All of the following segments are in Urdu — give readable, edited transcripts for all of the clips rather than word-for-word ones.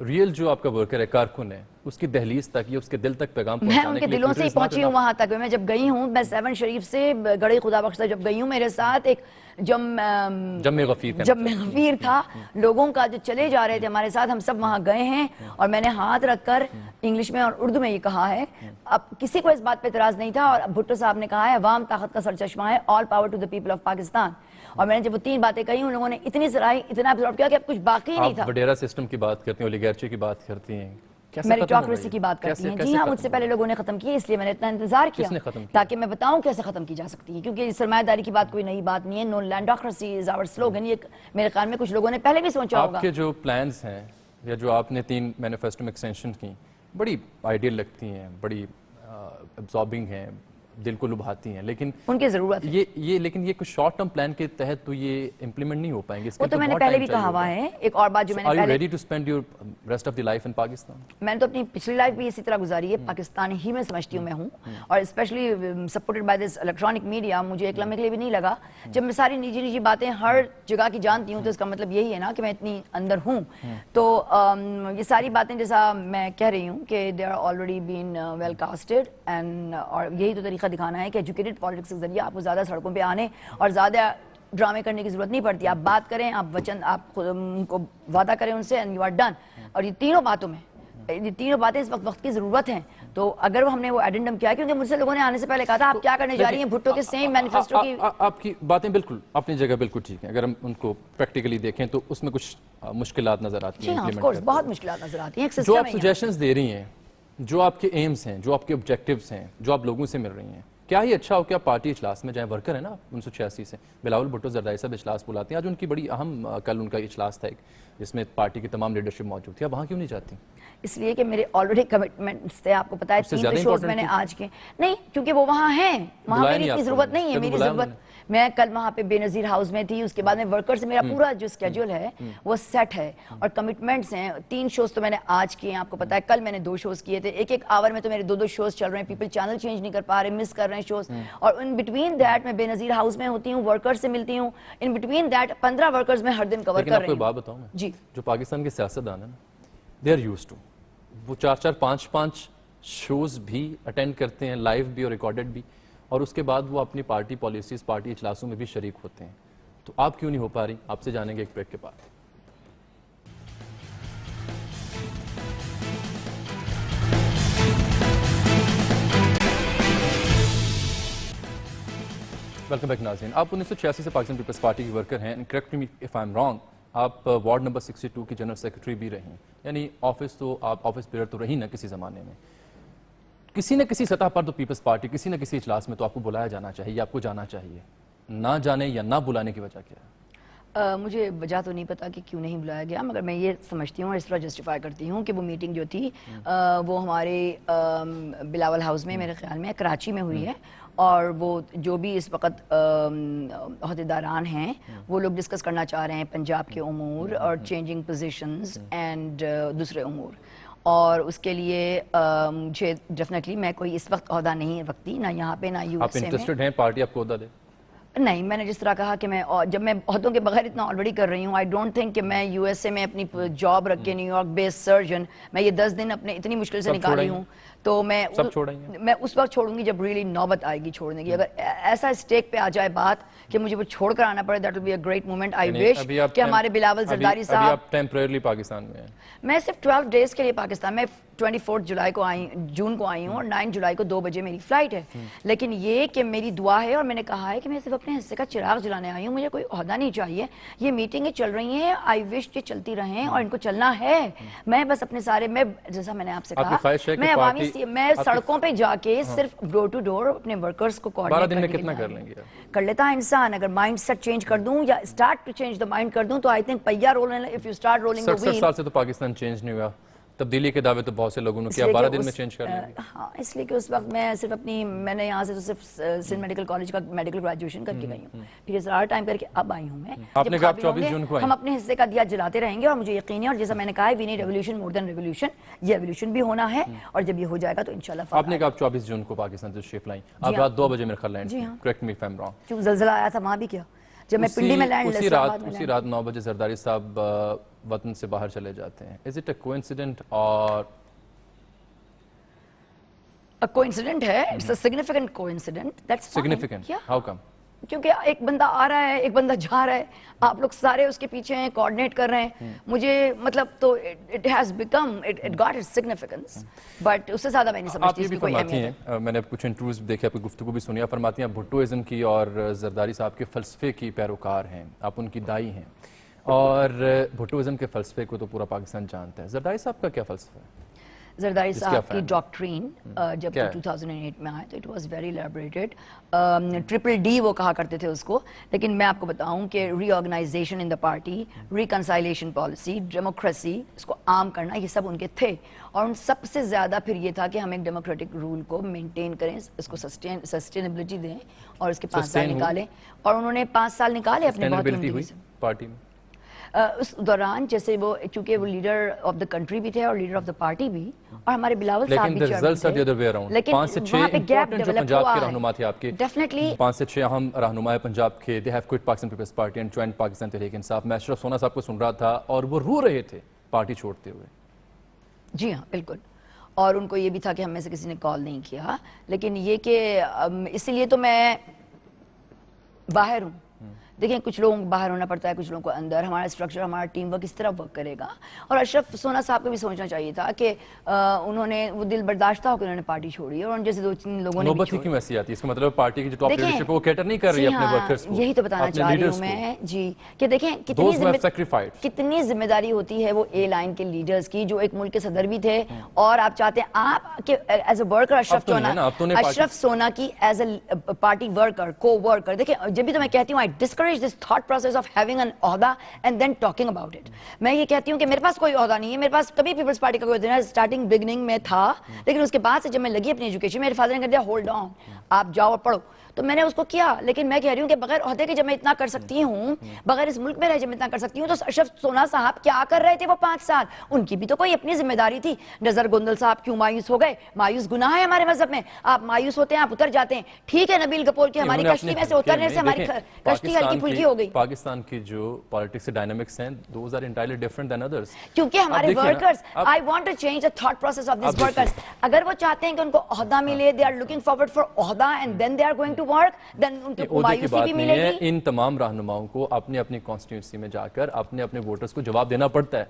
ریئل جو آپ کا ورکر ہے، کارکن ہے، اس کی دہلیز تک یا اس کے دل تک پیغام میں پہنچانے ان کے کے لیے دلوں سے ہی Twitter is not پہنچی ہوں enough. وہاں تک. میں جب گئی ہوں، میں 7 شریف سے گڑھئی خدا بخش جب گئی ہوں، میرے ساتھ ایک جم غفیر جب میں غفیر تھا، لوگوں کا جو چلے جا رہے تھے ہمارے ساتھ، ہم سب وہاں گئے ہیں اور میں نے ہاتھ رکھ کر انگلش میں اور اردو میں یہ کہا ہے. اب کسی کو اس بات پہ اعتراض نہیں تھا اور بھٹو صاحب نے کہا ہے عوام طاقت کا سرچشمہ ہے، all power to the people of Pakistan. اور میں نے جب وہ 3 باتیں کہی، ان لوگوں نے اتنی سراہی، اتنا ابزارب کیا کہ اب کچھ باقی نہیں تھا. آپ وڈیرا سسٹم کی بات کرتی ہیں، اولیگارچی کی بات کرتی ہیں، کیسے ختم ہوگا میریٹوکریسی یہ؟ کی بات کرتی ہیں. کیسے جی ہاں، ختم مجھ سے ہوگا؟ پہلے لوگوں نے ختم کی، اس لیے میں نے اتنا انتظار کیا کس نے ختم کیا؟ تاکہ میں بتاؤں کیسے ختم کی جا سکتی ہے. کیونکہ سرمایہ داری کی بات کوئی نئی بات نہیں ہے. نو لینڈوکریسی از آور سلوگن. یہ میرے خیال میں کچھ لوگوں نے پہلے بھی سوچا ہوگا. آپ کے جو پلانز ہیں یا جو آپ نے 3 مینیفیسٹو میں ایکسٹینشن کی، بڑی آئیڈیل لگتی ہیں، بڑی ابزاربنگ ہیں، دل کو لبھاتی ہیں، لیکن ان کی ضرورت ہے. لیکن یہ کچھ شارٹ ٹرم پلان کے تحت تو یہ امپلیمنٹ نہیں ہو پائیں گے. وہ تو میں نے پہلے بھی کہا ہوا ہے. ایک اور بات جو میں نے Are you پہلے ready to spend your rest of the life in Pakistan? میں نے تو اپنی پچھلی لائف بھی اسی طرح گزاری ہے، پاکستان ہی میں سمجھتی ہوں میں ہوں. اور especially supported by this electronic media. مجھے ایک لمحے کے لیے بھی نہیں لگا جب میں ساری نجی باتیں ہر جگہ کی جانتی ہوں، تو اس کا مطلب یہی ہے نا کہ میں اتنی اندر ہوں. تو یہ ساری باتیں جیسا میں کہہ رہی ہوں کہ they are already been well casted and, اور یہی تو طریقہ دکھانا ہے کہ ایجوکیٹڈ پالیٹکس کے ذریعے آپ کو زیادہ سڑکوں پہ آنے اور زیادہ ڈرامے کرنے کی ضرورت نہیں پڑتی. آپ بات کریں، آپ وچن، آپ ان کو وعدہ کریں ان سے، اینڈ یو آر ڈن. اور یہ تینوں باتوں میں، یہ تینوں باتیں اس وقت کی ضرورت ہیں. تو اگر ہم نے وہ ایڈنڈم کیا، کیونکہ مجھ سے لوگوں نے آنے سے پہلے کہا تھا آپ کیا کرنے جا رہی ہیں بھٹو کے سیم مینیفیسٹو کی. آپ کی باتیں بالکل اپنی جگہ بالکل ٹھیک ہیں. اگر ہم ان کو پریکٹیکلی دیکھیں تو اس میں کچھ مشکلات نظر آتی جی ہیں. ہاں، آف کورس بہت مشکلات نظر آتی ہیں. ایک جو سسٹم آپ ہے. سجیشنز دے رہی ہیں، جو آپ کے ایمز ہیں، جو آپ کے آبجیکٹیوز ہیں، جو آپ لوگوں سے مل رہی ہیں، کیا یہ اچھا ہو کہ آپ پارٹی اجلاس میں جائیں؟ ورکر ہے نا 1986 سے، بلاول بھٹو زرداری صاحب اجلاس بلاتے ہیں. آج ان کی بڑی اہم، کل ان کا اجلاس تھا ایک جس میں پارٹی کی تمام لیڈرشپ موجود تھی. آپ وہاں کیوں نہیں جاتی؟ اس لیے کہ میرے آلریڈی کمٹمنٹس تھے. آپ کو پتا ہے 3 شوز میں نے آج کے نہیں، کیونکہ وہ وہاں ہیں، وہاں میری اتنی ضرورت نہیں ہے. میری ضرورت، میں کل وہاں پہ بے نظیر ہاؤس میں تھی. اس کے بعد میں ورکر سے میرا پورا جو اسکیجول ہے وہ سیٹ ہے اور کمٹمنٹس ہیں. 3 شوز تو میں نے آج کیے ہیں. آپ کو پتا ہے کل میں نے 2 شوز کیے تھے. ایک آور میں تو میرے 2 شوز چل رہے ہیں. پیپل چینل چینج نہیں کر پا رہے، مس کر رہے ہیں شوز. اور ان بٹوین دیٹ میں بے نظیر ہاؤس میں ہوتی ہوں، ورکر سے ملتی ہوں. ان بٹوین دیٹ 15 ورکرز میں ہر دن کور کر رہی ہوں. آپ کو بات بتاؤں میں، جی، جو پاکستان کے سیاستدان ہیں نا، دے آر یوزڈ ٹو، وہ 4-4 5-5 شوز بھی اٹینڈ کرتے ہیں، لائیو بھی اور ریکارڈڈ بھی، اور اس کے بعد وہ اپنی پارٹی پالیسیز، پارٹی اجلاسوں میں بھی شریک ہوتے ہیں. تو آپ کیوں نہیں ہو پا رہی؟ آپ سے جانیں گے ایک بریک کے بعد. ویلکم بیک ناظرین. آپ 1986 سے پاکستان پیپلز پارٹی کی ورکر ہیں. Correct me if I am wrong, آپ وارڈ نمبر 62 کی جنرل سیکرٹری بھی رہیں، یعنی آفس تو آپ آفس بیئر تو رہی نا کسی زمانے میں. کسی نہ کسی سطح پر تو پیپلز پارٹی کسی نہ کسی اجلاس میں تو آپ کو بلایا جانا چاہیے، آپ کو جانا چاہیے. نہ جانے یا نہ بلانے کی وجہ کیا ہے؟ مجھے وجہ تو نہیں پتا کہ کیوں نہیں بلایا گیا، مگر میں یہ سمجھتی ہوں اور اس طرح جسٹیفائی کرتی ہوں کہ وہ میٹنگ جو تھی وہ ہمارے بلاول ہاؤس میں، میرے خیال میں کراچی میں ہوئی ہے. اور وہ جو بھی اس وقت عہدیداران ہیں وہ لوگ ڈسکس کرنا چاہ رہے ہیں پنجاب کے امور اور چینجنگ پوزیشنز اینڈ دوسرے امور. اور اس کے لیے مجھے ڈیفینیٹلی میں کوئی اس وقت عہدہ نہیں رکھتی، نہ یہاں پہ نہ یو آپ ایس اے میں. انٹرسٹڈ ہیں پارٹی آپ کو عہدہ دے؟ نہیں، میں نے جس طرح کہا کہ میں جب میں عہدوں کے بغیر اتنا آلریڈی کر رہی ہوں، آئی ڈونٹ تھنک کہ میں یو ایس اے میں اپنی جاب رکھ کے، نیو یارک بیسڈ سرجن، میں یہ 10 دن اپنے اتنی مشکل سے نکالی ہوں. تو میں اس وقت چھوڑوں گی جب ریئلی نوبت آئے گی چھوڑنے کی. اگر ایسا اسٹیک پہ آ جائے بات کہ مجھے وہ چھوڑ کر آنا پڑے، that will be a great moment. I wish کہ ہمارے بلاول زرداری صاحب. ابھی آپ ٹیمپریرلی پاکستان میں ہیں؟ میں صرف 12 ڈیز کے لیے پاکستان میں 24 جولائی کو جون کو آئی ہوں اور 9 جولائی کو 2 بجے میری فلائٹ ہے. لیکن یہ کہ میری دعا ہے اور میں نے کہا ہے کہ میں صرف اپنے حصے کا چراغ جلانے آئی ہوں، مجھے کوئی عہدہ نہیں چاہیے. یہ میٹنگیں چل رہی ہیں، آئی وش یہ چلتی رہیں اور ان کو چلنا ہے. میں بس اپنے سارے، میں جیسا میں نے آپ سے کہا، میں عوامی، میں سڑکوں پہ جا کے صرف ڈور ٹو ڈور اپنے ورکرز کو کوآرڈینیٹ کرنے کے لیے. 12 دن میں کتنا کر لیں گے؟ کر لیتا ہے انسان اگر مائنڈ سیٹ چینج کر دوں یا start to change the mind کر دوں تو آئی تھنک پہیا رولنے، if you start rolling the wheel. 60 سال سے تو پاکستان چینج نہیں ہوا. تبدیلی کے دعوے تو بہت سے لوگوں نے کیا، 12 دن میں چینج کر لیں گے؟ ہاں، اس لیے کہ اس وقت میں صرف اپنی، میں نے یہاں سے تو صرف سندھ میڈیکل کالج کا میڈیکل گریجویشن کر کے گئی ہوں، پھر یہ سارا ٹائم کر کے اب آئی ہوں میں. آپ نے کہا 24 جون کو آئی، ہم اپنے حصے کا دیا جلاتے رہیں گے اور مجھے یقین ہے، اور جیسا میں نے کہا ہے، we need revolution more than revolution. یہ ایولیوشن بھی ہونا ہے اور جب یہ ہو جائے گا تو انشاءاللہ. آپ نے کہا 24 جون کو پاکستان سے تشریف لائیں، آپ رات 2 بجے میرے خیال لائیں. Correct me if I am wrong. کیوں زلزلہ آیا تھا وہاں بھی کیا؟ جب میں پنڈی میں لینڈ اسی رات 9 بجے زرداری صاحب وطن سے باہر چلے جاتے ہیں. از اٹ اے کوئنسیڈنٹ اور کوئنسیڈنٹ ہے؟ It's a significant coincidence. That's significant. How come? کیونکہ ایک بندہ آ رہا ہے، ایک بندہ جا رہا ہے، آپ لوگ سارے اس کے پیچھے ہیں، کوآرڈینیٹ کر رہے ہیں. مجھے مطلب تو it has become it got its significance, but اس سے زیادہ میں نہیں سمجھتی اس کی کوئی اہمیت ہے. ہیں میں نے کچھ انٹرویوز دیکھے، آپ کی گفتگو بھی سنی، آپ فرماتی ہیں بھٹوازم کی اور زرداری صاحب کے فلسفے کی پیروکار ہیں، آپ ان کی دائی ہیں، اور بھٹوازم کے فلسفے کو تو پورا پاکستان جانتا ہے. زرداری صاحب کا کیا فلسفہ ہے؟ زرداری صاحب کی ڈاکٹرین جب 2008 میں آئے تو it was very elaborated. Triple D وہ کہا کرتے تھے اس کو، لیکن میں آپ کو بتاؤں کہ reorganization in the party, reconciliation policy, democracy, اس کو عام کرنا، یہ سب ان کے تھے. اور ان سب سے زیادہ پھر یہ تھا کہ ہم ایک ڈیموکریٹک رول کو مینٹین کریں، اس کو سسٹینیبلٹی دیں اور اس کے 5 سال نکالیں. اور انہوں نے 5 سال نکالے اپنے بہت ہوئی پارٹی میں. اس دوران جیسے وہ چونکہ وہ لیڈر آف دا کنٹری بھی تھے اور لیڈر آف دا پارٹی بھی، اور ہمارے بلاول صاحب بھی چیئرمین تھے، لیکن 5 سے 6 وہاں پہ گیپ جو ڈیولپ پنجاب ہوا کے ہے. رہنما تھے آپ کے، ڈیفینیٹلی 5 سے 6 اہم رہنما پنجاب کے، they have quit Pakistan Peoples Party and joined Pakistan Tehreek Insaf. میں اشرف سونا صاحب کو سن رہا تھا اور وہ رو رہے تھے پارٹی چھوڑتے ہوئے. جی ہاں بالکل. اور ان کو یہ بھی تھا کہ ہم میں سے کسی نے کال نہیں کیا، لیکن یہ کہ اسی لیے تو میں باہر ہوں. دیکھیں کچھ لوگوں کو باہر ہونا پڑتا ہے، کچھ لوگوں کو اندر. ہمارا اسٹرکچر، ہمارا ٹیم ورک اس طرح ورک کرے گا. اور اشرف سونا صاحب کو بھی سوچنا چاہیے تھا کہ انہوں نے وہ دل برداشتہ ہو کہ انہوں نے پارٹی چھوڑی، اور ان جیسے 2-3 لوگوں نے نوبت ہی کیوں ایسی آتی ہے؟ اس کا مطلب پارٹی کی جو ٹاپ لیڈرشپ ہے وہ کیٹر نہیں کر رہی اپنے ورکرز کو. یہی تو بتانا چاہ رہی ہوں میں جی، کہ دیکھیں کتنی ذمہ داری ہوتی ہے وہ اے لائن کے لیڈرز کی، جو ایک ملک کے صدر بھی تھے. اور آپ چاہتے ہیں آپ کہ as a worker Ashraf Sona کی ایز اے پارٹی ورکر، کو ورکر، دیکھیں جب بھی تو میں کہتی ہوں I discourage this thought process of having an عہدہ and then talking about it. میں یہ کہتی ہوں کہ میرے پاس کوئی عہدہ نہیں ہے، میرے پاس کبھی پیپلز پارٹی کا کوئی عہدہ نہیں، اسٹارٹنگ بگننگ میں تھا، لیکن اس کے بعد سے جب میں لگی اپنی ایجوکیشن، میرے فادر نے کہہ دیا ہولڈ آن، آپ جاؤ اور پڑھو. تو میں نے اس کو کیا، لیکن میں کہہ رہی ہوں کہ بغیر عہدے کے جب میں اتنا کر سکتی ہوں، بغیر اس ملک میں رہ جب میں اتنا کر سکتی ہوں، تو اشرف سونا صاحب کیا کر رہے تھے وہ 5 سال؟ ان کی بھی تو کوئی اپنی ذمہ داری تھی. نظر گندل صاحب کیوں مایوس ہو گئے؟ مایوس گناہ ہے ہمارے مذہب میں. آپ مایوس ہوتے ہیں، آپ اتر جاتے ہیں. ٹھیک ہے نبیل کپور کی ہماری کشتی میں سے اترنے سے ہماری کشتی ہلکی پھلکی ہو گئی. پاکستان کی جو پالیٹکس کے ڈائنامکس ہیں those are entirely different than others. کیونکہ ہمارے workers I want to change the thought process of these workers. اگر وہ چاہتے ہیں کہ ان کو عہدہ ملے، they are looking forward for عہدہ and then they are going to work, then ان کو مایوسی بھی ملے گی. ان تمام رہنماؤں کو اپنے اپنی کانسٹیٹیوئنسی میں جا کر اپنے اپنے ووٹرز کو جواب دینا پڑتا ہے.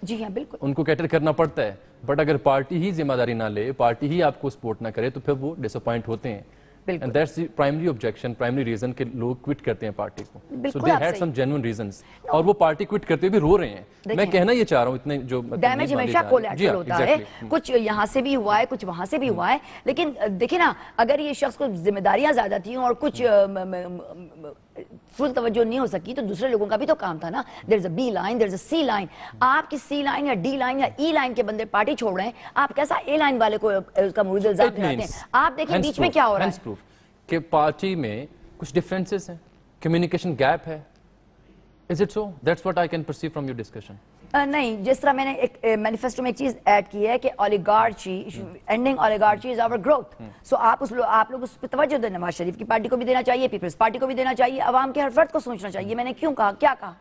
جی ہاں بالکل. ان کو کیٹر کرنا پڑتا ہے. بٹ اگر پارٹی ہی ذمہ داری نہ لے، پارٹی ہی آپ کو سپورٹ نہ کرے، تو پھر وہ ڈس اپوائنٹ ہوتے ہیں. And that's the primary objection, primary reason کہ لوگ کوئٹ کرتے ہیں پارٹی کو. So they had some genuine reasons. اور وہ پارٹی کوئٹ کرتے بھی رو رہے ہیں. میں کہنا یہ چاہ رہا ہوں اتنے جو ڈیمیج ہمیشہ کولیٹرل ہوتا ہے، کچھ یہاں سے بھی ہوا ہے، کچھ وہاں سے بھی ہوا ہے. لیکن دیکھیں نا، اگر یہ شخص کو ذمہ داریاں زیادہ تھیں اور کچھ فل توجہ نہیں ہو سکی، تو دوسرے لوگوں کا بھی تو کام تھا نا. There is a B line, there is a C line. آپ کی سی لائن یا ڈی لائن یا ای لائن کے بندے پارٹی چھوڑ رہے ہیں، آپ کیسا اے لائن والے کو اس کا مورد الزام دلاتے ہیں؟ آپ دیکھیں بیچ میں کیا ہو رہا ہے کہ پارٹی میں کچھ ڈفرینسز ہیں، کمیونیکیشن گیپ ہے. Is it so? That's what I can perceive from your discussion. نہیں، جس طرح میں نے ایک مینیفیسٹو میں ایک چیز ایڈ کی ہے کہ اولیگارچی، اینڈنگ اولیگارچی از آور گروتھ. سو آپ لوگ اس پہ توجہ دیں. نواز شریف کی پارٹی کو بھی دینا چاہیے، پیپلز پارٹی کو بھی دینا چاہیے، عوام کے ہر فرد کو سوچنا چاہیے میں نے کیوں کہا، کیا کہا.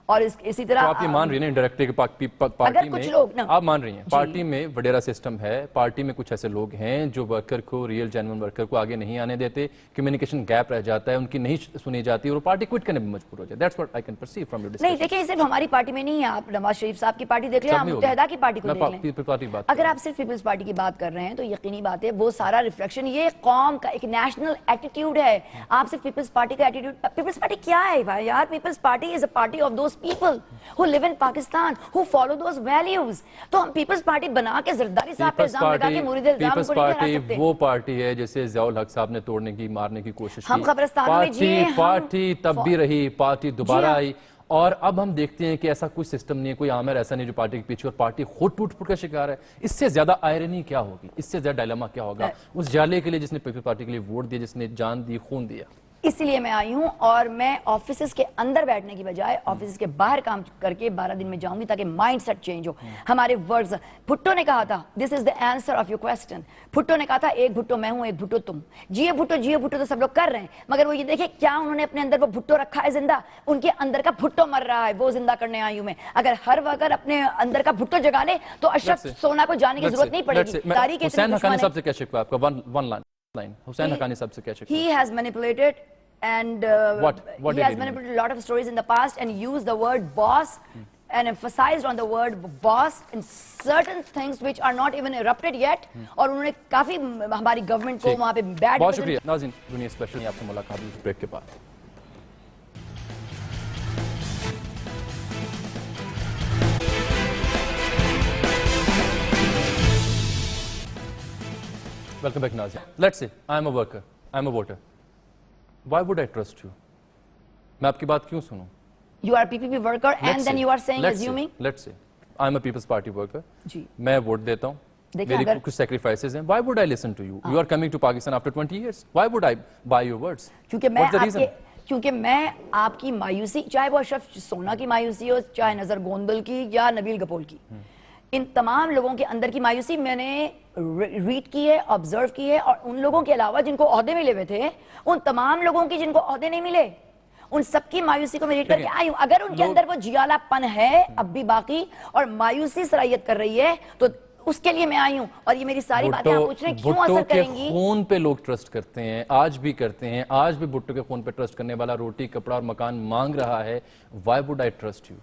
اور اسی طرح آپ یہ مان رہی ہیں انڈائریکٹلی کہ پارٹی میں آپ مان رہی ہیں پارٹی میں وڈیرا سسٹم ہے، پارٹی میں کچھ ایسے لوگ ہیں جو ورکر کو، ریئل جینوئن ورکر کو آگے نہیں آنے دیتے، کمیونیکیشن گیپ رہ جاتا ہے، ان کی نہیں سنی جاتی اور پارٹی کوئٹ کرنے میں مجبور ہو جاتی ہے. That's what I can perceive from your discussion. نہیں دیکھیں، صرف ہماری پارٹی میں نہیں ہے. آپ نواز شریف صاحب کی پارٹی دیکھ لیں، آپ متحدہ کی پارٹی کو دیکھ لیں. اگر آپ صرف پیپلز پارٹی کی بات کر رہے ہیں تو یقینی بات ہے وہ سارا ریفلیکشن یہ قوم کا ایک نیشنل ایٹیٹیوڈ ہے. آپ صرف پیپلز پارٹی کا ایٹیٹیوڈ، پیپلز پارٹی کیا ہے بھائی یار؟ Peoples Party is a party of those people who live in Pakistan, who follow those values. تو ہم پیپلز پارٹی بنا کے زرداری صاحب پہ الزام لگا کے مورد الزام کو نہیں ٹھہرا سکتے. وہ پارٹی ہے جسے ضیاء الحق صاحب نے توڑنے کی، مارنے کی کوشش کی. ہم قبرستانوں میں جیے، پارٹی تب بھی رہی، پارٹی دوبارہ آئی. اور اب ہم دیکھتے ہیں کہ ایسا کوئی سسٹم نہیں ہے، کوئی عامر ایسا نہیں جو پارٹی کے پیچھے، اور پارٹی خود ٹوٹ پھوٹ کا شکار ہے. اس سے زیادہ آئرنی کیا ہوگی؟ اس سے زیادہ ڈائلما کیا ہوگا اس جالے کے لیے جس نے پیپلز پارٹی کے لیے ووٹ دیا، جس نے جان دی، خون دیا؟ اسی لیے میں آئی ہوں اور میں آفیسز کے اندر بیٹھنے کی بجائے آفیسز کے باہر کام کر کے 12 دن میں جاؤں گی تاکہ مائنڈ سیٹ چینج ہو. ہمارے ورڈز, بھٹو نے کہا تھا this is the answer of your question. Bhutto نے کہا تھا ایک بھٹو میں ہوں ایک بھٹو تم. جیے بھٹو تو سب لوگ کر رہے ہیں, مگر وہ یہ دیکھیں کیا انہوں نے اپنے اندر وہ بھٹو رکھا ہے زندہ. ان کے اندر کا بھٹو مر رہا ہے, وہ زندہ کرنے آئی ہوں میں. اگر ہر وقت اپنے اندر کا بھٹو جگا لے تو اشرف سونا کو جانے کی ضرورت نہیں پڑے گی. تاریخ حسین حقانی صاحب سے کیا شکوہ آپ کا؟ ون لائن حسین حقانی صاحب سے کیا شکوہ؟ He has manipulated and What he did has he manipulated a lot of stories in the past and used the word boss and emphasized on the word boss in certain things which are not even erupted yet. اور انہوں نے کافی ہماری گورنمنٹ کو وہاں پہ بیڈ. بہت شکریہ ناظرین, دنیا اسپیشل میں آپ سے ملاقات ہوئی بریک کے بعد. Welcome back, Nazia. Let's say I am a worker, I am a voter. Why would I trust you? میں آپ کی بات کیوں سنوں؟ You are a PPP worker and then you are saying assuming. Let's say I am a People's Party worker. جی میں ووٹ دیتا ہوں, میری کچھ سیکریفائسز ہیں. Why would I listen to you? You are coming to Pakistan after 20 years. Why would I buy your words? کیونکہ میں آپ کی مایوسی, چاہے وہ اشرف سونا کی مایوسی ہو, چاہے نظر گوندل کی یا نبیل گپول کی, ان تمام لوگوں کے اندر کی مایوسی میں نے ریڈ کی ہے, آبزرو کی ہے. اور ان لوگوں کے علاوہ جن کو عہدے ملے ہوئے تھے, ان تمام لوگوں کی جن کو عہدے نہیں ملے, ان سب کی مایوسی کو میں ریڈ کر کے آئی ہوں. اگر ان کے اندر وہ جیالا پن ہے اب بھی باقی اور مایوسی صلاحیت کر رہی ہے تو اس کے لیے میں آئی ہوں. اور یہ میری ساری باتیں آپ پوچھ رہے ہیں کیوں اثر کریں گی؟ بھٹو کے خون پہ لوگ ٹرسٹ کرتے ہیں, آج بھی کرتے ہیں. آج بھی بھٹو کے خون پہ ٹرسٹ کرنے والا روٹی کپڑا اور مکان مانگ رہا ہے. Why would I trust you?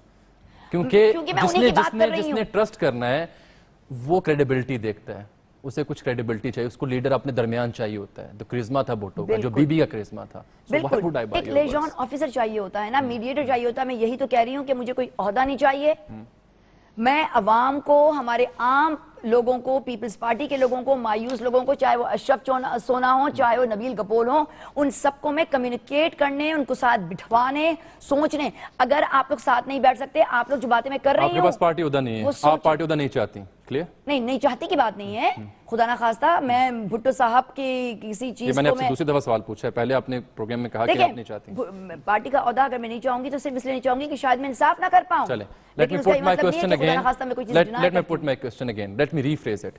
کیونکہ جس نے ٹرسٹ کرنا ہے وہ کریڈیبلٹی دیکھتا ہے, اسے کچھ کریڈیبلٹی چاہیے, اس کو لیڈر اپنے درمیان چاہیے ہوتا ہے. تو کرزما تھا بھٹو کا, جو بی بی کا کرزما تھا. بالکل ایک لیجان آفیسر چاہیے ہوتا ہے نا, میڈیٹر چاہیے ہوتا ہے. میں یہی تو کہہ رہی ہوں کہ مجھے کوئی عہدہ نہیں چاہیے. میں عوام کو, ہمارے عام لوگوں کو, پیپلز پارٹی کے لوگوں کو, مایوس لوگوں کو, چاہے وہ اشرف سونا ہو, چاہے وہ نبیل گپول ہو, ان سب کو میں کمیونیکیٹ کرنے, ان کو ساتھ بٹھوانے, سوچنے. اگر آپ لوگ ساتھ نہیں بیٹھ سکتے, آپ لوگ جو باتیں میں کر رہی ہوں, آپ کے پاس پارٹی عہدہ نہیں ہے, آپ پارٹی عہدہ نہیں چاہتی, کلیئر؟ نہیں چاہتی کی بات نہیں ہے, خدا نہ خواستہ. میں بھٹو صاحب کی کسی چیز کو, میں نے آپ سے دوسری دفعہ سوال پوچھا ہے, پہلے آپ نے پروگرام میں کہا کہ آپ نہیں چاہتی. پارٹی کا عہدہ اگر میں نہیں چاہوں گی تو صرف اس لیے نہیں چاہوں گی کہ شاید میں انصاف نہ کر پاؤں. چلیں, let me put my question again. Let me rephrase it.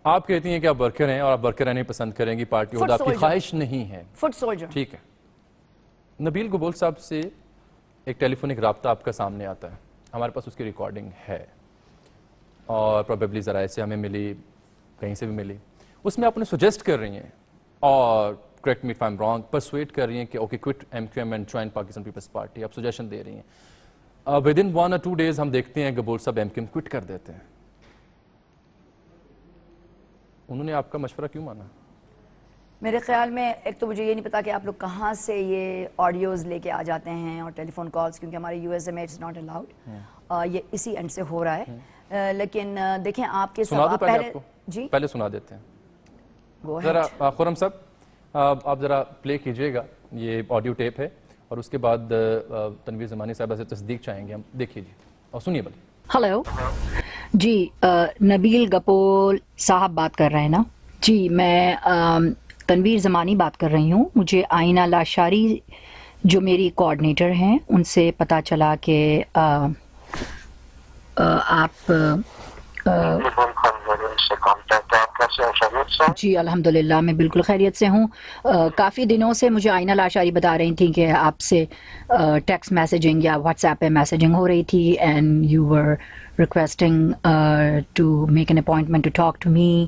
آپ کہتی ہیں کہ آپ ورکر ہیں اور آپ ورکر رہنے پسند کریں گی, پارٹی عہدہ آپ کی خواہش نہیں ہے. Foot soldier. ٹھیک ہے. نبیل گپول صاحب سے ایک ٹیلی فونک رابطہ آپ کا سامنے آتا ہے, ہمارے پاس اس کی ریکارڈنگ ہے اور پروبیبلی ذرائع سے ہمیں ملی, کہیں سے بھی ملی. اس میں آپ نے سجیسٹ کر رہی ہیں اور correct me if I am wrong, persuade کر رہی ہیں کہ okay quit M Q M and join Pakistan Peoples Party. آپ سجیشن دے رہی ہیں. ود ان 1 or 2 days ہم دیکھتے ہیں گپول صاحب ایم کیو ایم کوئٹ کر دیتے ہیں. انہوں نے آپ کا مشورہ کیوں مانا؟ میرے خیال میں ایک تو مجھے یہ نہیں پتا کہ آپ لوگ کہاں سے یہ آڈیوز لے کے آ جاتے ہیں اور ٹیلی فون کالز, کیونکہ ہمارے یو ایس اے میں اٹس ناٹ الاؤڈ, یہ اسی اینڈ سے ہو رہا ہے. لیکن دیکھیں آپ کے سنا دو پہلے آپ کو, جی پہلے سنا دیتے ہیں ذرا. خرم صاحب آپ ذرا پلے کیجئے گا, یہ آڈیو ٹیپ ہے اور اس کے بعد تنویر زمانی صاحبہ سے تصدیق چاہیں گے ہم. دیکھیے جی اور سنیے بھلے. ہلو جی, نبیل گپول صاحب بات کر رہے ہیں نا؟ جی میں تنویر زمانی بات کر رہی ہوں. مجھے آئینہ لاشاری جو میری کوآرڈینیٹر ہیں ان سے پتہ چلا کہ آپ جی الحمدللہ میں بالکل خیریت سے ہوں. کافی دنوں سے مجھے آئینہ لاشاری بتا رہی تھیں کہ آپ سے ٹیکسٹ میسیجنگ یا واٹس ایپ پہ میسیجنگ ہو رہی تھی and you were requesting to make an appointment to talk to me.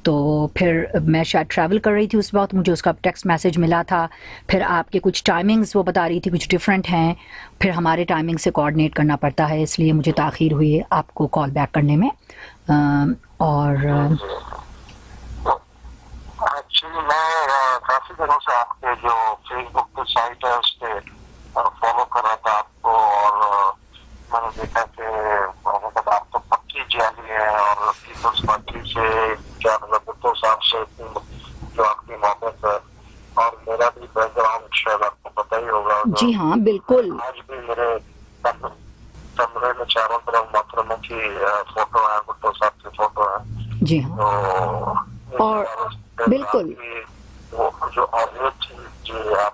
تو پھر میں شاید ٹریول کر رہی تھی اس وقت, مجھے اس کا ٹیکسٹ میسیج ملا تھا. پھر آپ کے کچھ ٹائمنگز وہ بتا رہی تھی کچھ ڈفرینٹ ہیں, پھر ہمارے ٹائمنگ سے کوآرڈینیٹ کرنا پڑتا ہے, اس لیے مجھے تاخیر ہوئی آپ کو کال بیک کرنے میں. اور ایکچولی میں کافی دنوں سے آپ کے جو فیس بک کی سائٹ ہے اس پہ فالو کر رہا تھا آپ کو, اور میں نے دیکھا کہ آپ تو پکی جیالی ہے اور پیپلز پارٹی سے کیا مطلب بھٹو صاحب سے جو آپ کی محبت ہے, اور میرا بھی بیک گراؤنڈ شاید آپ کو پتہ ہی ہوگا. جی ہاں بالکل. آج بھی میرے کمرے میں چاروں طرف محترموں کی فوٹو ہے, بھٹو صاحب کی فوٹو ہے. جی ہاں, اور بالکل وہ جو آڈیو تھی جو آپ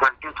25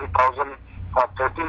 2013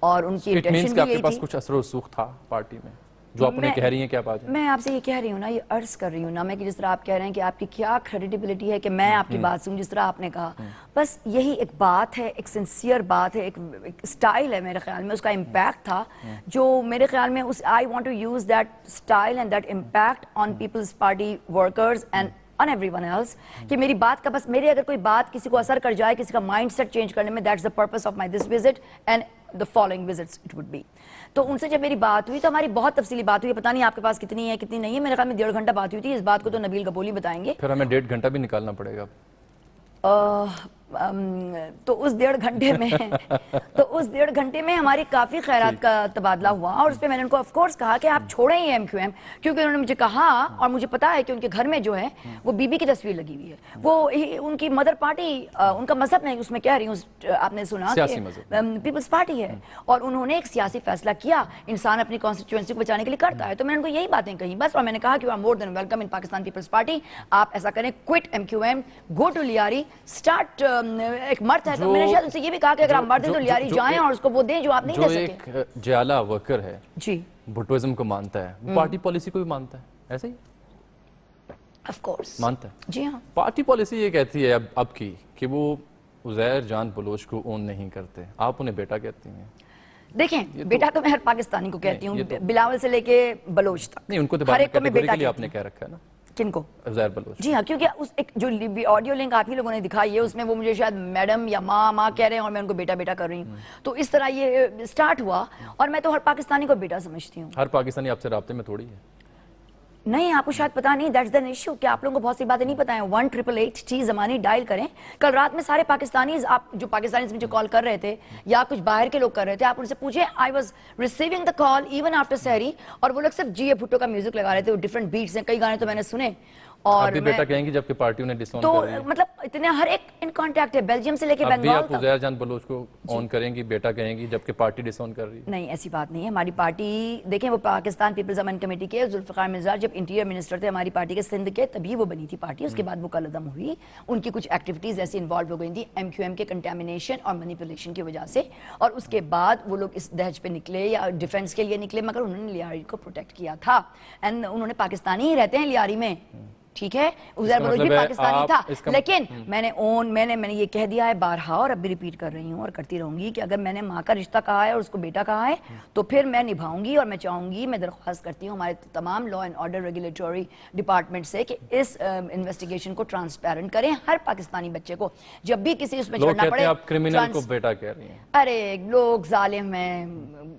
اور ان کی It means انٹینشن کہ بھی آپ کے یہی پاس تھی. کچھ اثر و رسوخ تھا پارٹی میں جو آپ انہیں کہہ رہی ہیں کہ آپ آ جائیں. میں آپ سے یہ کہہ رہی ہوں نا, یہ عرض کر رہی ہوں نا میں کہ جس طرح آپ کہہ رہے ہیں کہ آپ کی کیا کریڈیبلٹی ہے کہ میں آپ کی بات سنوں, جس طرح آپ نے کہا, بس یہی ایک بات ہے, ایک سنسیئر بات ہے, ایک اسٹائل ہے میرے خیال میں, اس کا امپیکٹ تھا جو میرے خیال میں I want to use that style and that impact on Peoples Party workers and on everyone else, کہ میری بات کا بس, میرے اگر کوئی بات کسی کو اثر کر جائے, کسی کا مائنڈ سیٹ چینج کرنے میں, that's the purpose of my this visit and the following visits it would be. تو ان سے جب میری بات ہوئی تو ہماری بہت تفصیلی بات ہوئی, پتہ نہیں آپ کے پاس کتنی ہے کتنی نہیں ہے, میرے خیال میں 1.5 گھنٹہ بات ہوئی تھی. اس بات کو تو نبیل گبولی بتائیں گے. پھر ہمیں 1.5 گھنٹہ بھی نکالنا پڑے گا. تو اس 1.5 گھنٹے میں ہماری کافی خیرات کا تبادلہ ہوا, اور اس پہ میں نے ان کو آف کورس کہا کہ آپ چھوڑیں یہ ایم کیو ایم, کیونکہ انہوں نے مجھے کہا, اور مجھے پتا ہے کہ ان کے گھر میں جو ہے وہ بی بی کی تصویر لگی ہوئی ہے, وہ ان کی مدر پارٹی, ان کا مذہب نہیں, اس میں کہہ رہی ہوں, آپ نے سنا کہ پیپلز پارٹی ہے, اور انہوں نے ایک سیاسی فیصلہ کیا, انسان اپنی کانسٹیٹوئنسی کو بچانے کے لیے کرتا ہے. تو میں نے ان کو یہی باتیں کہیں بس, اور میں نے کہا کہ you are more than welcome in Pakistan Peoples Party, آپ ایسا کریں, quit M Q M, go to Lyari, start. ایک مرد ہے تو میں نے شاید ان سے یہ بھی کہا کہ اگر آپ مرد ہیں تو لیاری جائیں اور اس کو وہ دیں جو آپ نہیں دے سکے. جو ایک جیالہ ورکر ہے جی, بھٹوازم کو مانتا ہے, وہ پارٹی پالیسی کو بھی مانتا ہے, ایسے ہی آف کورس مانتا ہے. جی ہاں, پارٹی پالیسی یہ کہتی ہے اب کی کہ وہ عزیر جان بلوچ کو اون نہیں کرتے, آپ انہیں بیٹا کہتی ہیں. دیکھیں بیٹا تو میں ہر پاکستانی کو کہتی ہوں, بلاول سے لے کے بلوچ تک, نہیں, ان کو تو ہر ایک کو میں بیٹا کیٹیگوریکلی آپ کہتی نے ہوں. کہہ رکھا ہے نا, کن کو؟ عزیر بلوچ. جی ہاں, کیونکہ اس ایک جو آڈیو لنک آپ ہی لوگوں نے دکھائی ہے اس میں وہ مجھے شاید میڈم یا ماں کہہ رہے ہیں اور میں ان کو بیٹا بیٹا کر رہی ہوں. تو اس طرح یہ سٹارٹ ہوا, اور میں تو ہر پاکستانی کو بیٹا سمجھتی ہوں. ہر پاکستانی آپ سے رابطے میں تھوڑی ہے. نہیں, آپ کو شاید پتا نہیں, دیٹس دا ایشو کہ آپ لوگوں کو بہت سی باتیں نہیں پتہ ہیں. 1888 زمانی ڈائل کریں. کل رات میں سارے پاکستانیز, آپ جو پاکستانیز مجھے کال کر رہے تھے یا کچھ باہر کے لوگ کر رہے تھے, آپ ان سے پوچھیں, I was receiving the call even after sehri, اور وہ لوگ صرف جی اے بھٹو کا میوزک لگا رہے تھے, وہ ڈفرنٹ بیٹس ہیں, کئی گانے تو میں نے سنے. اور بھی بیٹا کہیں گی جبکہ پارٹیوں نے ڈس آن تو کر دی. مطلب اتنے ہر ایک ان کانٹیکٹ ہے, بیلجیم سے لے کے اب بھی بنگال آپ تک. عزیر جان بلوچ کو آن کریں گی, بیٹا کہیں گی جبکہ پارٹی ڈس آن کر رہی ہے. نہیں, ایسی بات نہیں ہے. ہماری پارٹی دیکھیں, وہ پاکستان پیپلز امن کمیٹی کے ذوالفقار مرزا جب انٹیریئر منسٹر تھے ہماری پارٹی کے سندھ کے, تبھی وہ بنی تھی پارٹی. اس کے بعد وہ کالعدم ہوئی, ان کی کچھ ایکٹیویٹیز ایسی انوالو ہو گئی تھی ایم کیو ایم کے کنٹامینیشن اور مینیپولیشن کی وجہ سے, اور اس کے بعد وہ لوگ اس دہج پہ نکلے یا ڈیفینس کے لیے نکلے, مگر انہوں نے لیاری کو پروٹیکٹ کیا تھا. اینڈ انہوں نے پاکستانی ہی رہتے ہیں لیاری میں, ٹھیک ہے, عزیر بلوچ بھی پاکستانی تھا, لیکن میں نے یہ کہہ دیا ہے بارہا, اور اب بھی ریپیٹ کر رہی ہوں اور کرتی رہوں گی کہ اگر میں نے ماں کا رشتہ کہا ہے اور اس کو بیٹا کہا ہے تو پھر میں نبھاؤں گی, اور میں چاہوں گی, میں درخواست کرتی ہوں ہمارے تمام law and order regulatory department سے کہ اس انویسٹیگیشن کو ٹرانسپیرنٹ کریں. ہر پاکستانی بچے کو جب بھی کسی اس میں چھڑنا پڑے, آپ کرمینل کو بیٹا کہہ رہی ہیں. ارے لوگ ظالم ہیں,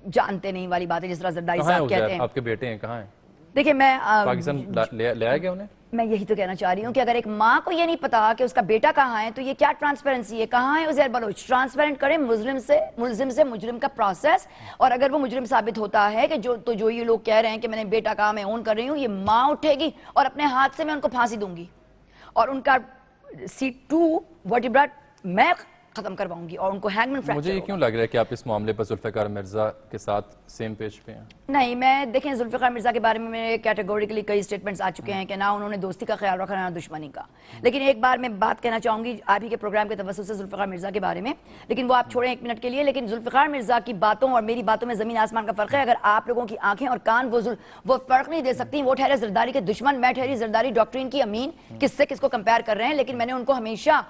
جانتے نہیں والی بات ہے, جس طرح زرداری صاحب کہتے ہیں. آپ کے بیٹے ہیں کہاں ہیں؟ دیکھیں میں پاکستان لے آئے گیا انہیں. میں یہی تو کہنا چاہ رہی ہوں کہ اگر ایک ماں کو یہ نہیں پتا کہ اس کا بیٹا کہاں ہے تو یہ کیا ٹرانسپیرنسی ہے؟ کہاں ہے عزیر بلوچ؟ ٹرانسپیرنٹ کریں ملزم سے مجرم کا پروسیس, اور اگر وہ مجرم ثابت ہوتا ہے کہ جو یہ لوگ کہہ رہے ہیں کہ میں نے بیٹا کہا, میں اون کر رہی ہوں, یہ ماں اٹھے گی اور اپنے ہاتھ سے میں ان کو پھانسی دوں گی, اور ان کا C2 ورٹیبرا میں ختم کرواؤں گی, اور ان کو ہینگمن فریکچر. مجھے یہ کیوں لگ رہا ہے کہ آپ اس معاملے پر ذوالفقار مرزا کے ساتھ سیم پیج پہ ہیں؟ نہیں, میں دیکھیں ذوالفقار مرزا کے بارے میں میرے کیٹیگوریکلی کئی سٹیٹمنٹس آ چکے ہیں کہ نہ انہوں نے دوستی کا خیال رکھا نہ دشمنی کا, لیکن ایک بار میں بات کہنا چاہوں گی آپ ہی کے پروگرام کے توسط سے ذوالفقار مرزا کے بارے میں, لیکن وہ آپ چھوڑیں 1 منٹ کے لیے. لیکن ذوالفقار مرزا کی باتوں اور میری باتوں میں زمین آسمان کا فرق ہے. اگر آپ لوگوں کی آنکھیں اور کان وہ فرق نہیں دے سکتی, وہ ٹھہرے زرداری کے دشمن, میں ٹھہری زرداری ڈاکٹرین کی امین, کس سے کس کو کمپیئر کر رہے ہیں. لیکن میں نے ان کو ہمیشہ,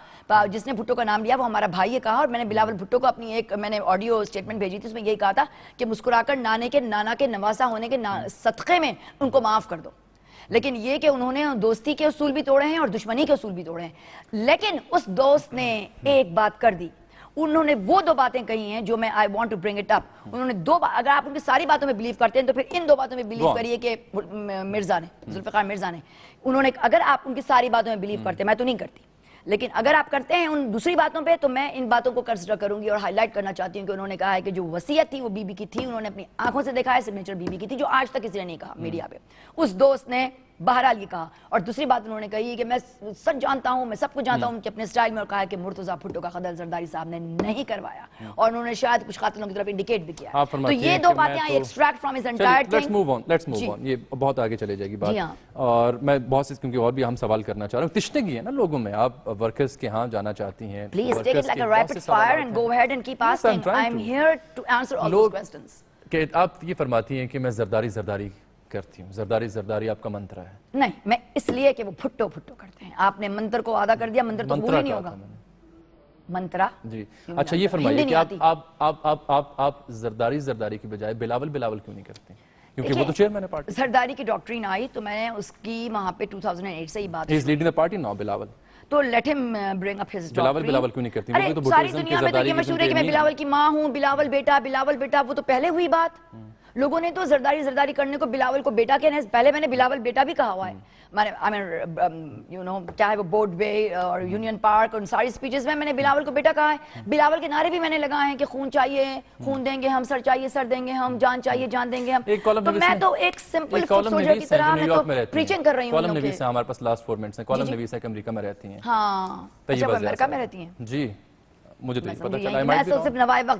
جس نے بھٹو کا نام لیا وہ ہمارا بھائی ہے کہا, اور میں نے بلاول بھٹو کو اپنی ایک میں نے آڈیو اسٹیٹمنٹ بھیجی تھی, اس میں یہی کہا تھا کہ مسکرا کر نانا کے نواسا ہونے کے صدقے میں ان کو معاف کر دو. لیکن یہ کہ انہوں نے دوستی کے اصول بھی توڑے ہیں اور دشمنی کے اصول بھی توڑے ہیں. لیکن اس دوست نے ایک بات کر دی, انہوں نے وہ 2 باتیں کہی ہیں جو میں I want to bring it up. انہوں نے 2 بات, اگر آپ ان کی ساری باتوں میں بلیو کرتے ہیں تو پھر ان 2 باتوں میں بلیو کریے کہ مرزا نے, ذوالفقار مرزا نے, انہوں نے, اگر آپ ان کی ساری باتوں میں بلیو کرتے ہیں, میں تو نہیں کرتی, لیکن اگر آپ کرتے ہیں ان دوسری باتوں پہ, تو میں ان باتوں کو کنسیڈر کروں گی اور ہائی لائٹ کرنا چاہتی ہوں کہ انہوں نے کہا ہے کہ جو وصیت تھی وہ بی بی کی تھی, انہوں نے اپنی آنکھوں سے دیکھا ہے, سگنیچر بی بی کی تھی, جو آج تک کسی نے نہیں کہا میڈیا پہ. اس دوست نے بہرحال یہ کہا. اور دوسری بات انہوں نے کہی کہ میں سچ جانتا ہوں, میں سب کچھ جانتا ہوں, کہ اپنے سٹائل میں, اور کہا کہ مرتضیٰ بھٹو کا قتل زرداری صاحب نے نہیں کروایا, اور انہوں نے شاید کچھ قاتلوں کی طرف انڈیکیٹ بھی کیا. تو یہ دو باتیں I extract from his entire thing. Let's move on, یہ بہت آگے چلے جائے گی بات, اور میں بہت سے کیونکہ اور بھی ہم سوال کرنا چاہ رہا ہوں. تشنگی ہے نا لوگوں میں, آپ ورکرز کے ہاں جانا چاہتی ہیں, please take it like a rapid fire and go ahead and keep asking. I am here to answer all those questions. کہ آپ یہ فرماتی ہیں کہ میں زرداری کرتی ہوں, زرداری آپ کا منترا ہے. نہیں, میں اس لیے کہ وہ بھٹو کرتے ہیں. آپ نے منتر کو ادا کر دیا, منتر تو قبول ہی نہیں ہوگا. منترا جی اچھا, یہ فرمائیے کہ آپ زرداری کی بجائے بلاول کیوں نہیں کرتے؟ کیونکہ وہ تو چیئرمین ہے پارٹی. زرداری کی ڈاکٹرین آئی تو میں نے اس کی وہاں پہ 2008 سے ہی بات. He is leading the party now, Bilawal. تو لیٹ ہم bring up his doctrine. Bilawal کیوں نہیں کرتی؟ ارے ساری دنیا میں تو یہ مشہور ہے کہ میں بلاول کی ماں ہوں, بلاول بیٹا, وہ تو پہلے ہوئی بات. لوگوں نے تو زرداری کرنے کو بلاول کو بیٹا کہنے سے پہلے میں نے بلاول بیٹا بھی کہا ہوا ہے. کیا ہے وہ بورڈ وے اور یونین پارک, اور ساری سپیچز میں نے بلاول کو بیٹا کہا ہے. بلاول کے نعرے بھی میں نے لگائے ہیں کہ خون چاہیے خون دیں گے ہم, سر چاہیے سر دیں گے ہم, جان چاہیے جان دیں گے ہم. تو میں تو ایک سمپل سولجر کی طرح میں تو پریچنگ کر رہی ہوں. کالم نویس ہے ہمارے پاس, لاسٹ 4 منٹس ہیں. کالم نویس ہے کہ امریکہ میں رہتی ہیں. ہاں, اچھا وہ امریکہ میں رہتی ہیں. جی مجھے تو پتہ چلا.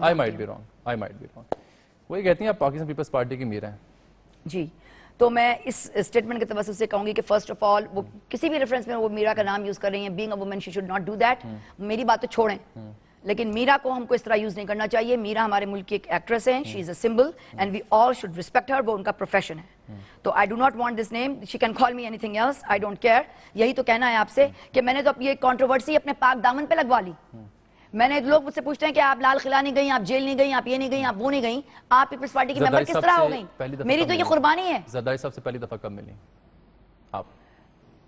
I might be wrong. وہی کہتی ہیں آپ پاکستان پیپلز پارٹی کی میر ہیں. جی, تو میں اس اسٹیٹمنٹ کے توسط سے کہوں گی کہ فرسٹ آف آل وہ کسی بھی ریفرنس میں وہ میرا کا نام یوز کر رہی ہیں. Being a woman she should not do that. میری بات تو چھوڑیں, لیکن میرا کو ہم کو اس طرح یوز نہیں کرنا چاہیے. میرا ہمارے ملک کی ایک ایکٹریس ہے, she is a symbol and we all should respect her. وہ ان کا پروفیشن ہے. تو I do not want this name, she can call me anything else, I don't care. یہی تو کہنا ہے آپ سے کہ میں نے تو یہ کنٹروورسی اپنے پاک دامن پہ لگوا لی. میں نے لوگ مجھ سے پوچھتے ہیں کہ آپ لال قلعہ نہیں گئیں, آپ جیل نہیں گئیں, آپ یہ نہیں گئیں, آپ وہ نہیں گئیں, آپ پیپلز پارٹی کی ممبر کس طرح ہو گئیں؟ میری تو یہ قربانی ہے. زرداری صاحب سے پہلی دفعہ کب ملی آپ؟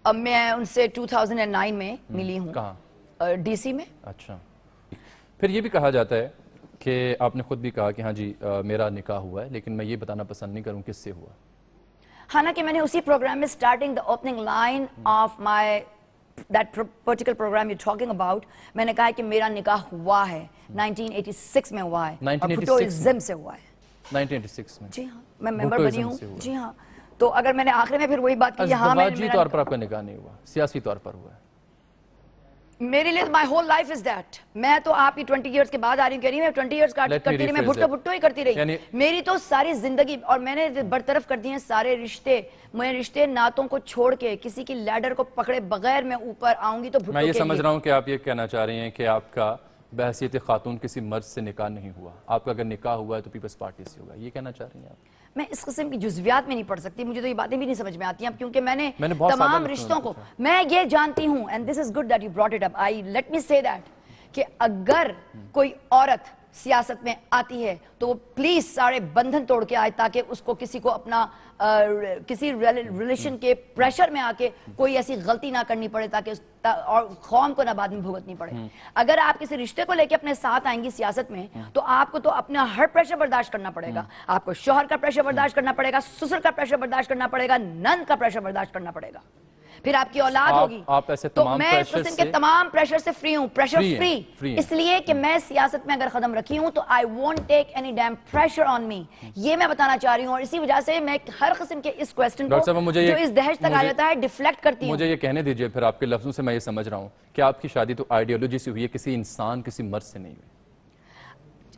اب میں ان سے 2009 میں ملی ہوں. کہاں؟ ڈی سی میں. اچھا, پھر یہ بھی کہا جاتا ہے کہ آپ نے خود بھی کہا کہ ہاں جی میرا نکاح ہوا ہے, لیکن میں یہ بتانا پسند نہیں کروں کس سے ہوا. حالانکہ میں نے اسی پروگرام میں starting the opening line of my that particular program you're talking about, میں نے کہا کہ میرا نکاح ہوا ہے 1986 میں ہوا ہے, اور بھٹوازم سے ہوا ہے. 1986 میں؟ جی ہاں, میں ممبر بنی ہوں. جی ہاں, تو اگر میں نے آخر میں پھر وہی بات کی, ہاں ازدواجی طور پر آپ کا نکاح نہیں ہوا, سیاسی طور پر ہوا ہے. میرے لیے my whole life is that. میں تو آپ کی 20 years کے بعد آ رہی ہوں, کہہ رہی ہوں میں 20 years کرتی رہی, میں بھٹو ہی کرتی رہی. میری تو ساری زندگی, اور میں نے برطرف کر دی ہیں سارے رشتے. میں رشتے ناتوں کو چھوڑ کے کسی کی لیڈر کو پکڑے بغیر میں اوپر آؤں گی تو بھٹو کے لیے. میں یہ سمجھ رہا ہوں کہ آپ یہ کہنا چاہ رہی ہیں کہ آپ کا بحیثیت خاتون کسی مرد سے نکاح نہیں ہوا, آپ کا اگر نکاح ہوا ہے تو پیپلز پارٹی سے ہوگا, یہ کہنا چاہ رہی ہیں آپ؟ میں اس قسم کی جزویات میں نہیں پڑھ سکتی, مجھے تو یہ باتیں بھی نہیں سمجھ میں آتی ہیں, کیونکہ میں نے تمام رشتوں کو میں یہ جانتی ہوں. And this is good that you brought it up. I let me سے دیٹ کہ اگر کوئی عورت سیاست میں آتی ہے تو وہ پلیز سارے بندھن توڑ کے آئے, تاکہ اس کو کسی کو اپنا کسی ریلیشن کے پریشر میں آ کے کوئی ایسی غلطی نہ کرنی پڑے, تاکہ اور قوم کو نہ بعد میں بھگتنی پڑے. اگر آپ کسی رشتے کو لے کے اپنے ساتھ آئیں گی سیاست میں, تو آپ کو تو اپنا ہر پریشر برداشت کرنا پڑے گا. آپ کو شوہر کا پریشر برداشت کرنا پڑے گا, سسر کا پریشر برداشت کرنا پڑے گا, نند کا پریشر برداشت کرنا پڑے گا, پھر آپ کی اولاد ہوگی. تو میں اس قسم کے تمام پریشر سے فری ہوں, پریشر فری, اس لیے کہ میں سیاست میں اگر قدم رکھی ہوں تو I won't take any damn pressure on me. یہ میں بتانا چاہ رہی ہوں, اور اسی وجہ سے میں ہر قسم کے اس کوسچن کو جو اس دہش تک آ جاتا ہے ڈیفلیکٹ کرتی ہوں. مجھے یہ کہنے دیجئے پھر, آپ کے لفظوں سے میں یہ سمجھ رہا ہوں کہ آپ کی شادی تو آئیڈیالوجی سے ہوئی ہے, کسی انسان کسی مرد سے نہیں ہوئی.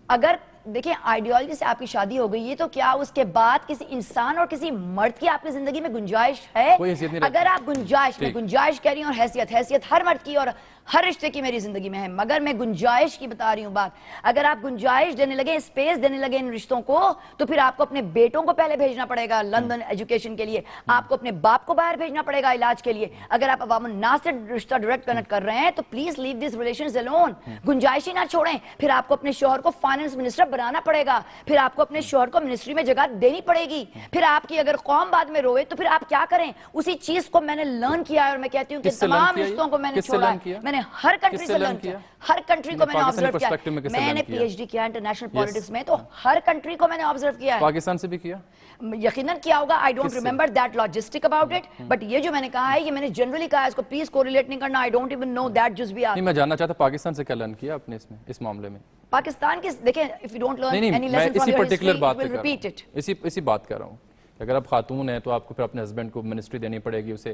اگر دیکھیں آئیڈیالوجی سے آپ کی شادی ہو گئی, یہ تو کیا اس کے بعد کسی انسان اور کسی مرد کی آپ کی زندگی میں گنجائش ہے؟ اگر آپ گنجائش میں گنجائش کہہ رہی ہوں, اور حیثیت ہر مرد کی اور ہر رشتے کی میری زندگی میں ہے, مگر میں گنجائش کی بتا رہی ہوں بات. اگر آپ گنجائش دینے لگے, اسپیس دینے لگے ان رشتوں کو, تو پھر آپ کو اپنے بیٹوں کو پہلے بھیجنا پڑے گا لندن ایجوکیشن کے لیے, آپ کو اپنے باپ کو باہر بھیجنا پڑے گا علاج کے لیے. اگر آپ عوام الناس سے رشتہ ڈائریکٹ کنیکٹ کر رہے ہیں تو please leave these relations alone. گنجائش ہی نہ چھوڑیں. پھر آپ کو اپنے شوہر کو فائنانس منسٹر بنانا پڑے گا, پھر آپ کو اپنے شوہر کو منسٹری میں جگہ دینی پڑے گی. پھر آپ کی اگر قوم بعد میں روئے تو پھر آپ کیا کریں؟ اسی چیز کو میں نے لرن کیا ہے, اور میں کہتی ہوں کہ تمام رشتوں کو میں نے چھوڑا ہے. میں نے ہر کنٹری سے لرن کیا, ہر کنٹری کو میں نے آبزرو کیا. میں نے پی ایچ ڈی کیا انٹرنیشنل پالیٹکس میں, تو ہر کنٹری کو میں نے آبزرو کیا ہے. پاکستان سے بھی کیا؟ یقیناً کیا ہوگا, I don't remember that logistic about it, but یہ جو میں نے کہا ہے یہ میں نے جنرلی کہا ہے, اس کو پلیز کوریلیٹ نہیں کرنا. I don't even know that جزویات. نہیں, میں جاننا چاہتا پاکستان سے کیا لرن کیا آپ نے اس معاملے میں؟ پاکستان کی دیکھیں, if you don't learn any lesson from your history, you will repeat it. اسی بات کر رہا ہوں. اگر آپ خاتون ہیں تو آپ کو پھر اپنے ہسبینڈ کو منسٹری دینی پڑے گی, اسے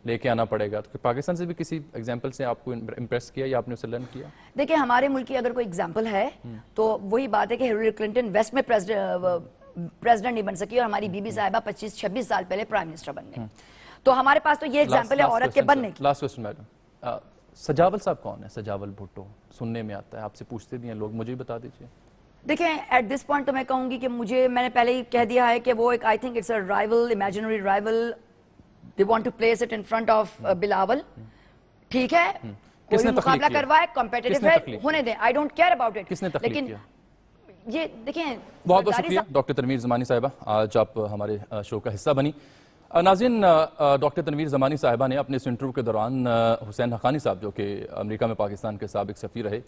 لے کے آنا پڑے گا. تو پاکستان سے بھی کسی ایگزامپل سے آپ کو امپریس کیا یا آپ نے اسے لرن کیا؟ دیکھیں ہمارے ملک کی اگر کوئی ایگزامپل ہے تو وہی بات ہے کہ ہیلری کلنٹن ویسٹ میں پریزیڈنٹ نہیں بن سکی اور ہماری بی بی صاحبہ 25-26 سال پہلے پرائم منسٹر بن گئے. تو ہمارے پاس تو یہ ایگزامپل ہے عورت کے بننے کی. لاسٹ کوسچن میڈم, سجاول صاحب کون ہے؟ سجاول بھٹو سننے میں آتا ہے, آپ سے پوچھتے بھی ہیں لوگ, مجھے بھی بتا دیجیے. دیکھیں ایٹ دس پوائنٹ تو میں کہوں گی کہ میں نے پہلے ہی کہہ دیا ہے کہ وہ ایک I think it's a rival, imaginary rival, they want to place it in front of Bilawal. ٹھیک ہے, کوئی بھی مقابلہ کروائے, کمپیٹیٹو ہے, ہونے دیں, آئی ڈونٹ کیئر اباؤٹ اٹ. کس نے تخلیق کیا؟ یہ دیکھیں, بہت بہت شکریہ ڈاکٹر تنویر زمانی صاحبہ, آج آپ ہمارے شو کا حصہ بنی. ناظرین, ڈاکٹر تنویر زمانی صاحبہ نے اپنے اس انٹرویو کے دوران حسین حقانی صاحب جو کہ امریکہ میں پاکستان کے سابق سفیر رہے,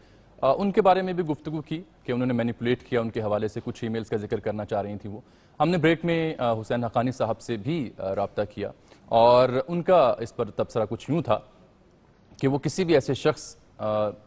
ان کے بارے میں بھی گفتگو کی کہ انہوں نے مینیپولیٹ کیا, ان کے حوالے سے کچھ ای میلز کا ذکر کرنا چاہ رہی تھیں وہ. ہم نے بریک میں حسین حقانی صاحب سے بھی رابطہ کیا اور ان کا اس پر تبصرہ کچھ یوں تھا کہ وہ کسی بھی ایسے شخص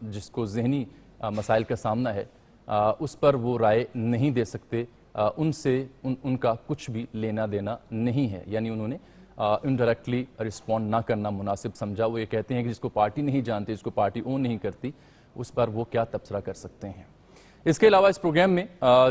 جس کو ذہنی مسائل کا سامنا ہے اس پر وہ رائے نہیں دے سکتے, ان سے ان کا کچھ بھی لینا دینا نہیں ہے. یعنی انہوں نے انڈائریکٹلی رسپونڈ نہ کرنا مناسب سمجھا. وہ یہ کہتے ہیں کہ جس کو پارٹی نہیں جانتی, جس کو پارٹی اون نہیں کرتی, اس پر وہ کیا تبصرہ کر سکتے ہیں. اس کے علاوہ اس پروگرام میں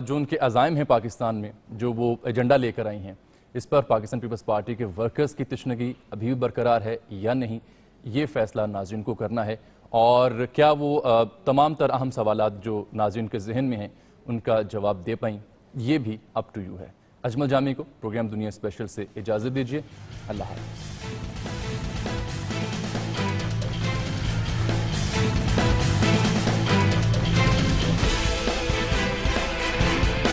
جو ان کے عزائم ہیں پاکستان میں, جو وہ ایجنڈا لے کر آئی ہیں, اس پر پاکستان پیپلز پارٹی کے ورکرز کی تشنگی ابھی بھی برقرار ہے یا نہیں, یہ فیصلہ ناظرین کو کرنا ہے. اور کیا وہ تمام تر اہم سوالات جو ناظرین کے ذہن میں ہیں ان کا جواب دے پائیں, یہ بھی اپ ٹو یو ہے. اجمل جامی کو پروگرام دنیا اسپیشل سے اجازت دیجیے. اللہ حافظ.